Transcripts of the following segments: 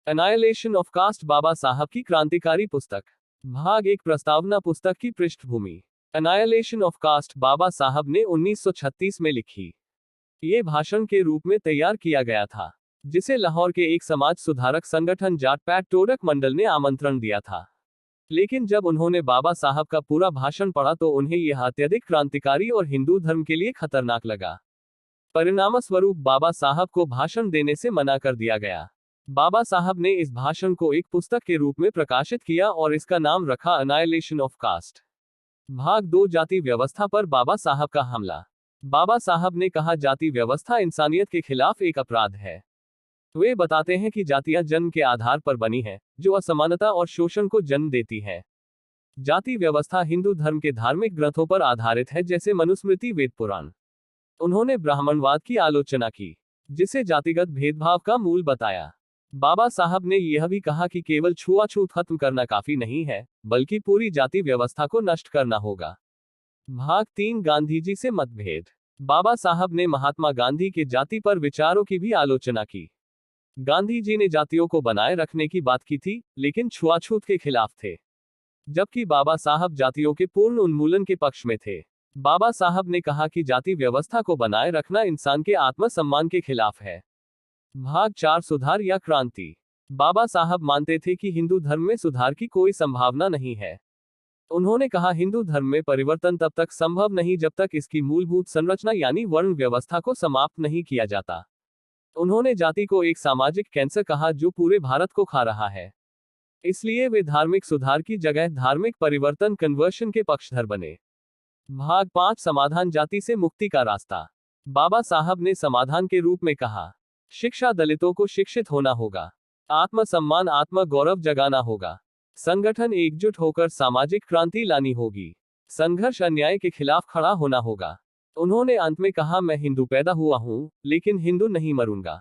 Annihilation of caste Baba Saheb की क्रांतिकारी पुस्तक। भाग एक प्रस्तावना पुस्तक की पृष्ठभूमि। एनाइलेशन ऑफ कास्ट बाबा साहब ने 1936 में लिखी। ये भाषण के रूप में तैयार किया गया था, जिसे लाहौर के एक समाज सुधारक संगठन जाट पैट टोरक मंडल ने आमंत्रण दिया था। लेकिन जब उन्होंने बाबा साहब का पूरा भाषण पढ़ा तो उन्हें यह अत्यधिक क्रांतिकारी और हिंदू धर्म के लिए खतरनाक लगा। परिणामस्वरूप बाबा साहब को भाषण देने से मना कर दिया गया। बाबा साहब ने इस भाषण को एक पुस्तक के रूप में प्रकाशित किया और इसका नाम रखा एनाइलेशन ऑफ कास्ट। भाग 2 जाति व्यवस्था पर बाबा साहब का हमला। बाबा साहब ने कहा, जाति व्यवस्था इंसानियत के खिलाफ एक अपराध है। वे बताते हैं कि जातियां जन्म के आधार पर बनी हैं, जो असमानता और शोषण को जन्म देती है। जाति व्यवस्था हिंदू धर्म के धार्मिक ग्रंथों पर आधारित है, जैसे मनुस्मृति, वेद पुराण। उन्होंने ब्राह्मणवाद की आलोचना की, जिसे जातिगत भेदभाव का मूल बताया। बाबा साहब ने यह भी कहा कि केवल छुआछूत खत्म करना काफी नहीं है, बल्कि पूरी जाति व्यवस्था को नष्ट करना होगा। भाग 3 गांधीजी से मतभेद। बाबा साहब ने महात्मा गांधी के जाति पर विचारों की भी आलोचना की। गांधी जी ने जातियों को बनाए रखने की बात की थी, लेकिन छुआछूत के खिलाफ थे, जबकि बाबा साहब जातियों के पूर्ण उन्मूलन के पक्ष में थे। बाबा साहब ने कहा कि जाति व्यवस्था को बनाए रखना इंसान के आत्मसम्मान के खिलाफ है। भाग 4 सुधार या क्रांति। बाबा साहब मानते थे कि हिंदू धर्म में सुधार की कोई संभावना नहीं है। उन्होंने कहा, हिंदू धर्म में परिवर्तन तब तक संभव नहीं जब तक इसकी मूलभूत संरचना यानी वर्ण व्यवस्था को समाप्त नहीं किया जाता। उन्होंने जाति को एक सामाजिक कैंसर कहा जो पूरे भारत को खा रहा है। इसलिए वे धार्मिक सुधार की जगह धार्मिक परिवर्तन कन्वर्शन के पक्षधर बने। भाग 5 समाधान, जाति से मुक्ति का रास्ता। बाबा साहब ने समाधान के रूप में कहा, शिक्षा, दलितों को शिक्षित होना होगा, आत्मसम्मान, आत्म गौरव जगाना होगा, संगठन एकजुट होकर सामाजिक क्रांति लानी होगी, संघर्ष, अन्याय के खिलाफ खड़ा होना होगा। उन्होंने अंत में कहा, मैं हिंदू पैदा हुआ हूं, लेकिन हिंदू नहीं मरूंगा।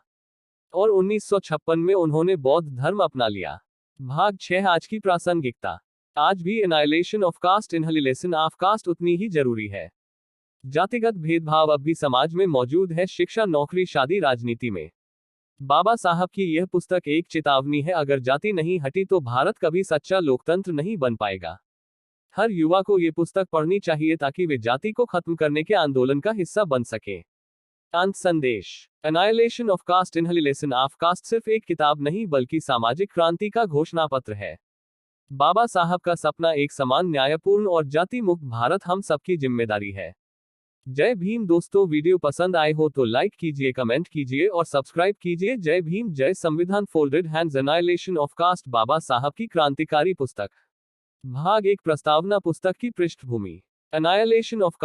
और 1956 में उन्होंने बौद्ध धर्म अपना लिया। भाग 6 आज की प्रासंगिकता। आज भी annihilation of caste, annihilation of caste उतनी ही जरूरी है। जातिगत भेदभाव अब भी समाज में मौजूद है, शिक्षा, नौकरी, शादी, राजनीति में। बाबा साहब की यह पुस्तक एक चेतावनी है, अगर जाति नहीं हटी तो भारत कभी सच्चा लोकतंत्र नहीं बन पाएगा। हर युवा को यह पुस्तक पढ़नी चाहिए ताकि वे जाति को खत्म करने के आंदोलन का हिस्सा बन सके। अंत संदेश। Annihilation of caste, annihilation of caste सिर्फ एक किताब नहीं बल्कि सामाजिक क्रांति का घोषणा पत्र है। बाबा साहब का सपना एक समान, न्यायपूर्ण और जाति मुक्त भारत हम सबकी जिम्मेदारी है। जय भीम दोस्तों, वीडियो पसंद आए हो तो लाइक कीजिए, कमेंट कीजिए और सब्सक्राइब कीजिए। जय भीम, जय संविधान। Folded hands, annihilation of caste Baba Saheb की क्रांतिकारी पुस्तक। भाग 1 प्रस्तावना पुस्तक की पृष्ठभूमि। Annihilation of cast.